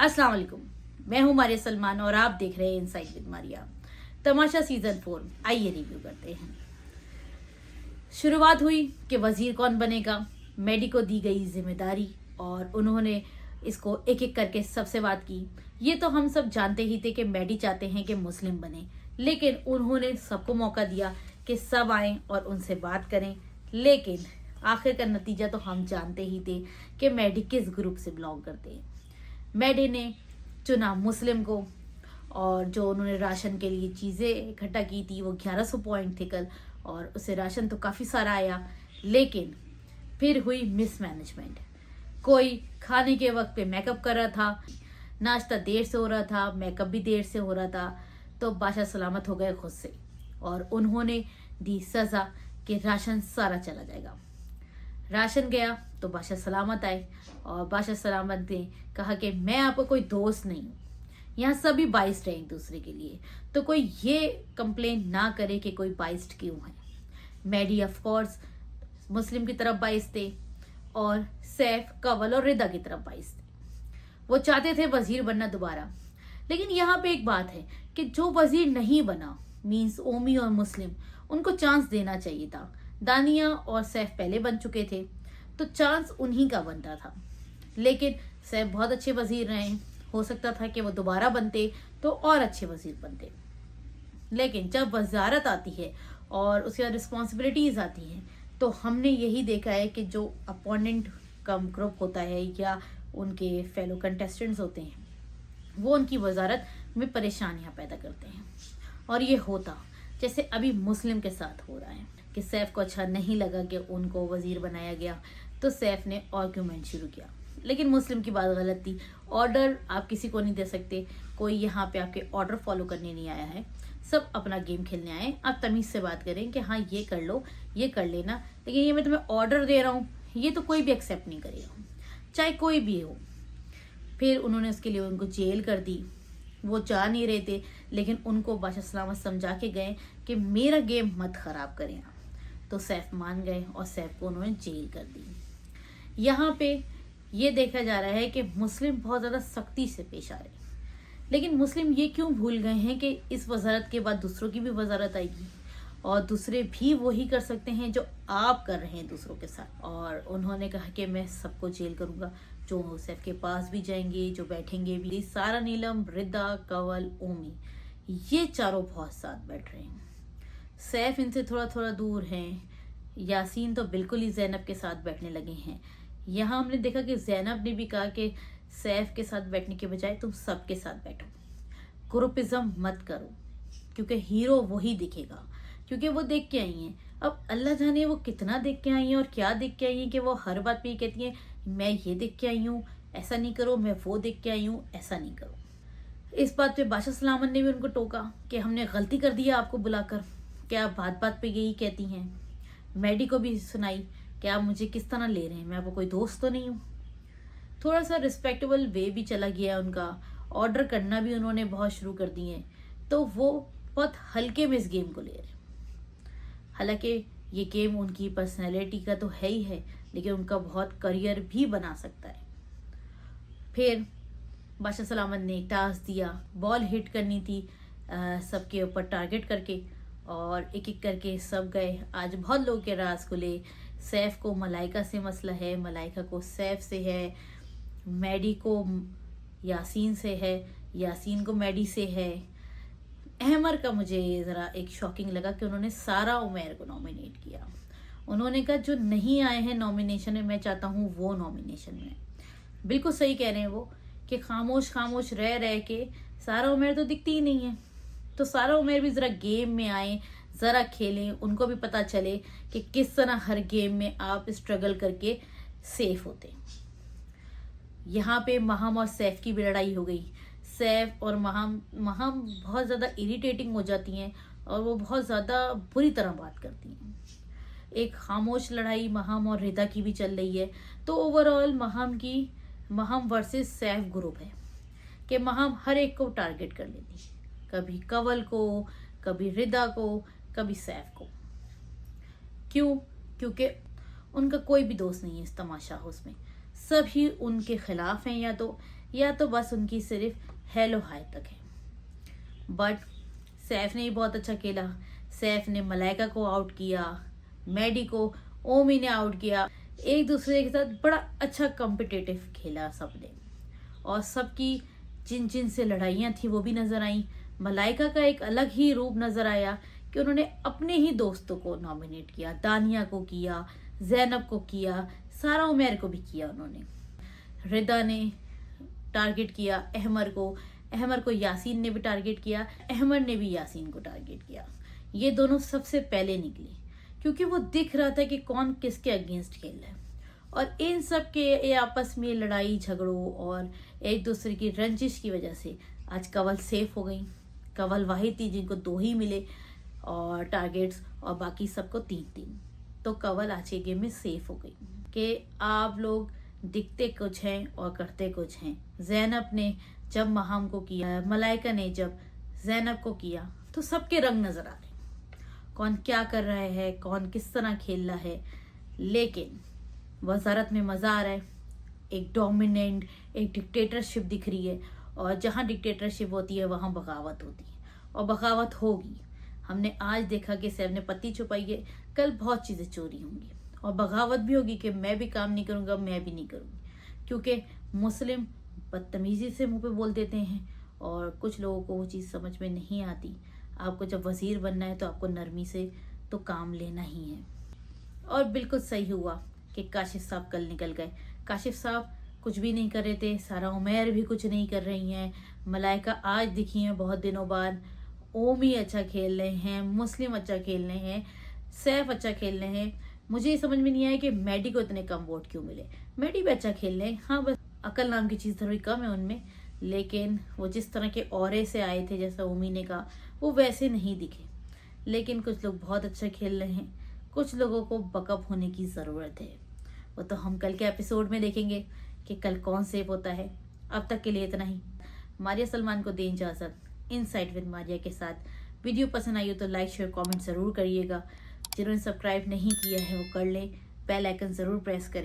अस्सलाम वालेकुम, मैं हूं मारिया सलमान और आप देख रहे हैं inside with Maria. Tamasha season 4, आइए रिव्यू करते हैं। शुरुआत हुई कि वजीर कौन बनेगा। मेडी को दी गई जिम्मेदारी और उन्होंने इसको एक एक करके सबसे बात की। ये तो हम सब जानते ही थे कि मेडी चाहते हैं कि मुस्लिम बने, लेकिन उन्होंने सबको मौका दिया कि सब आए और उनसे बात करें। लेकिन आखिर का नतीजा तो हम जानते ही थे कि मेडी किस ग्रुप से बिलोंग करते हैं। मेडी ने चुना मुस्लिम को, और जो उन्होंने राशन के लिए चीज़ें इकट्ठा की थी वो 1100 पॉइंट थे कल, और उसे राशन तो काफ़ी सारा आया। लेकिन फिर हुई मिसमैनेजमेंट। कोई खाने के वक्त पे मेकअप कर रहा था, नाश्ता देर से हो रहा था, मेकअप भी देर से हो रहा था, तो बादशाह सलामत हो गए खुद से और उन्होंने दी सज़ा कि राशन सारा चला जाएगा। राशन गया तो बादशाह सलामत आए और बादशाह सलामत ने कहा कि मैं आपका कोई दोस्त नहीं हूँ, यहाँ सभी बाइस्ड हैं एक दूसरे के लिए, तो कोई ये कंप्लेन ना करे कि कोई बाइस्ड क्यों है। मेडी ऑफ कोर्स मुस्लिम की तरफ बाइस्ड थे और सैफ, कंवल और रिदा की तरफ बाइस्ड थे। वो चाहते थे वजीर बनना दोबारा। लेकिन यहाँ पे एक बात है कि जो वजीर नहीं बना, मींस ओमी और मुस्लिम, उनको चांस देना चाहिए था। दानिया और सैफ पहले बन चुके थे तो चांस उन्हीं का बनता था। लेकिन सैफ बहुत अच्छे वजीर रहे, हो सकता था कि वो दोबारा बनते तो और अच्छे वजीर बनते। लेकिन जब वजारत आती है और उसके बाद रिस्पॉन्सिबिलिटीज आती हैं, तो हमने यही देखा है कि जो अपोनेंट का ग्रुप होता है या उनके फेलो कंटेस्टेंट्स होते हैं, वो उनकी वजारत में परेशानियां पैदा करते हैं। और ये होता जैसे अभी मुस्लिम के साथ हो रहा है कि सैफ को अच्छा नहीं लगा कि उनको वजीर बनाया गया, तो सैफ ने आर्ग्यूमेंट शुरू किया। लेकिन मुस्लिम की बात गलत थी। ऑर्डर आप किसी को नहीं दे सकते, कोई यहाँ पे आपके ऑर्डर फॉलो करने नहीं आया है, सब अपना गेम खेलने आए। आप तमीज से बात करें कि हाँ ये कर लो, ये कर लेना, लेकिन ये मैं तुम्हें ऑर्डर दे रहा हूँ, ये तो कोई भी एक्सेप्ट नहीं करेगा, चाहे कोई भी हो। फिर उन्होंने उसके लिए उनको जेल कर दी। वो जा नहीं रहे थे, लेकिन उनको बादशाह सलामत समझा के गए कि मेरा गेम मत खराब करें आप। तो सैफ मान गए और सैफ को उन्होंने जेल कर दी। यहाँ पे ये देखा जा रहा है कि मुस्लिम बहुत ज़्यादा सख्ती से पेश आ रहे हैं। लेकिन मुस्लिम ये क्यों भूल गए हैं कि इस वजारत के बाद दूसरों की भी वजारत आएगी और दूसरे भी वही कर सकते हैं जो आप कर रहे हैं दूसरों के साथ। और उन्होंने कहा कि मैं सबको जेल करूँगा, जो सैफ के पास भी जाएंगे, जो बैठेंगे भी। सारा, नीलम, रिदा, कंवल, ओमी, ये चारों बहुत साथ बैठ रहे हैं। सैफ इनसे थोड़ा थोड़ा दूर हैं। यासीन तो बिल्कुल ही जैनब के साथ बैठने लगे हैं। यहाँ हमने देखा कि जैनब ने भी कहा कि सैफ के साथ बैठने के बजाय तुम सबके साथ बैठो, ग्रुपिज्म मत करो, क्योंकि हीरो वही दिखेगा, क्योंकि वो देख के आई हैं। अब अल्लाह जाने वो कितना देख के आई हैं और क्या देख के आई हैं कि वो हर बात पे ये कहती हैं मैं ये देख के आई हूँ, ऐसा नहीं करो, मैं वो देख के आई हूँ, ऐसा नहीं करो। इस बात पे बादशाह सलामत ने भी उनको टोका कि हमने गलती कर दी है आपको बुलाकर, क्या आप बात बात पे यही कहती हैं। मेडी को भी सुनाई कि आप मुझे किस तरह ले रहे हैं, मैं आपको कोई दोस्त तो नहीं हूँ। थोड़ा सा रिस्पेक्टेबल वे भी चला गया है उनका, ऑर्डर करना भी उन्होंने बहुत शुरू कर दिए हैं, तो वो बहुत हल्के में इस गेम को ले रहे हैं। हालांकि ये गेम उनकी पर्सनैलिटी का तो है ही है, लेकिन उनका बहुत करियर भी बना सकता है। फिर बादशाह सलामत ने एक टास्क दिया, बॉल हिट करनी थी सबके ऊपर टारगेट करके, और एक एक करके सब गए। आज बहुत लोगों के राज खुले। सैफ को मलाइका से मसला है, मलाइका को सैफ से है, मेडी को यासीन से है, यासीन को मेडी से है। अहमर का मुझे ज़रा एक शॉकिंग लगा कि उन्होंने सारा उमैर को नॉमिनेट किया। उन्होंने कहा जो नहीं आए हैं नॉमिनेशन में, मैं चाहता हूँ वो नॉमिनेशन में। बिल्कुल सही कह रहे हैं वो कि खामोश खामोश रह रह के सारा उमैर तो दिखती ही नहीं है। तो सारा उमैर भी ज़रा गेम में आए, ज़रा खेलें, उनको भी पता चले कि किस तरह हर गेम में आप स्ट्रगल करके सेफ होते हैं। यहाँ पे महम और सैफ की भी लड़ाई हो गई। सैफ और महम बहुत ज़्यादा इरिटेटिंग हो जाती हैं और वो बहुत ज़्यादा बुरी तरह बात करती हैं। एक खामोश लड़ाई महम और रिदा की भी चल रही है। तो overall Maham versus Saif group है कि महम हर एक को टारगेट कर लेती, कभी कंवल को, कभी रिदा को, कभी सैफ को। क्यों? क्योंकि उनका कोई भी दोस्त नहीं है इस तमाशा हाउस में। सभी उनके खिलाफ हैं, या तो बस उनकी सिर्फ हेलो हाय तक है। बट सैफ ने भी बहुत अच्छा खेला। सैफ ने मलाइका को आउट किया, मैडी को ओमी ने आउट किया। एक दूसरे के साथ बड़ा अच्छा कॉम्पिटिटिव खेला सबने, और सबकी जिन जिन से लड़ाइयाँ थी वो भी नजर आई। मलाइका का एक अलग ही रूप नजर आया कि उन्होंने अपने ही दोस्तों को नॉमिनेट किया, दानिया को किया, जैनब को किया, सारा उमैर को भी किया उन्होंने। रिदा ने टारगेट किया अहमर को यासीन ने भी टारगेट किया, अहमर ने भी यासीन को टारगेट किया। ये दोनों सबसे पहले निकले क्योंकि वो दिख रहा था कि कौन किसके अगेंस्ट खेल रहा है। और इन सब के ये आपस में लड़ाई झगड़ों और एक दूसरे की रंजिश की वजह से आज कंवल सेफ हो गई। कंवल वाहिद थी जिनको 2 ही मिले और टारगेट्स, और बाकी सबको 3-3। तो कंवल आज के गेम में सेफ हो गई कि आप लोग दिखते कुछ हैं और करते कुछ हैं। जैनब ने जब महाम को किया, मलाइका ने जब जैनब को किया, तो सबके रंग नजर आ रहे, कौन क्या कर रहा है, कौन किस तरह खेल रहा है। लेकिन वजारत में मजा आ रहा है। एक डोमिनेंट, एक डिक्टेटरशिप दिख रही है, और जहाँ डिक्टेटरशिप होती है वहाँ बगावत होती है, और बगावत होगी। हमने आज देखा कि सैफ ने पत्ती छुपाई है, कल बहुत चीजें चोरी होंगी और बगावत भी होगी कि मैं भी काम नहीं करूंगा, मैं भी नहीं करूंगी। क्योंकि मुस्लिम बदतमीजी से मुंह पे बोल देते हैं, और कुछ लोगों को वो चीज़ समझ में नहीं आती। आपको जब वजीर बनना है तो आपको नरमी से तो काम लेना ही है। और बिल्कुल सही हुआ कि काशिफ साहब कल निकल गए। काशिफ साहब कुछ भी नहीं कर रहे थे, सारा उमैर भी कुछ नहीं कर रही हैं, मलाइका आज दिखी हैं बहुत दिनों बाद, ओमी अच्छा खेल रहे हैं, मुस्लिम अच्छा खेल रहे हैं, सैफ अच्छा खेल रहे हैं। मुझे ये समझ में नहीं आया कि मैडी को इतने कम वोट क्यों मिले। मैडी भी अच्छा खेल रहे हैं, हाँ बस अकल नाम की चीज़ थोड़ी कम है उनमें, लेकिन वो जिस तरह के औरे से आए थे, जैसा ओमी ने कहा, वो वैसे नहीं दिखे। लेकिन कुछ लोग बहुत अच्छा खेल रहे हैं, कुछ लोगों को बकअप होने की ज़रूरत है। वो तो हम कल के एपिसोड में देखेंगे कि कल कौन सेव होता है। अब तक के लिए इतना ही। मारिया सलमान को दें इजाज़त इनसाइट विद मारिया के साथ। वीडियो पसंद आई हो तो लाइक शेयर कमेंट ज़रूर करिएगा। जिन्होंने सब्सक्राइब नहीं किया है वो कर लें, बेल आइकन ज़रूर प्रेस करें।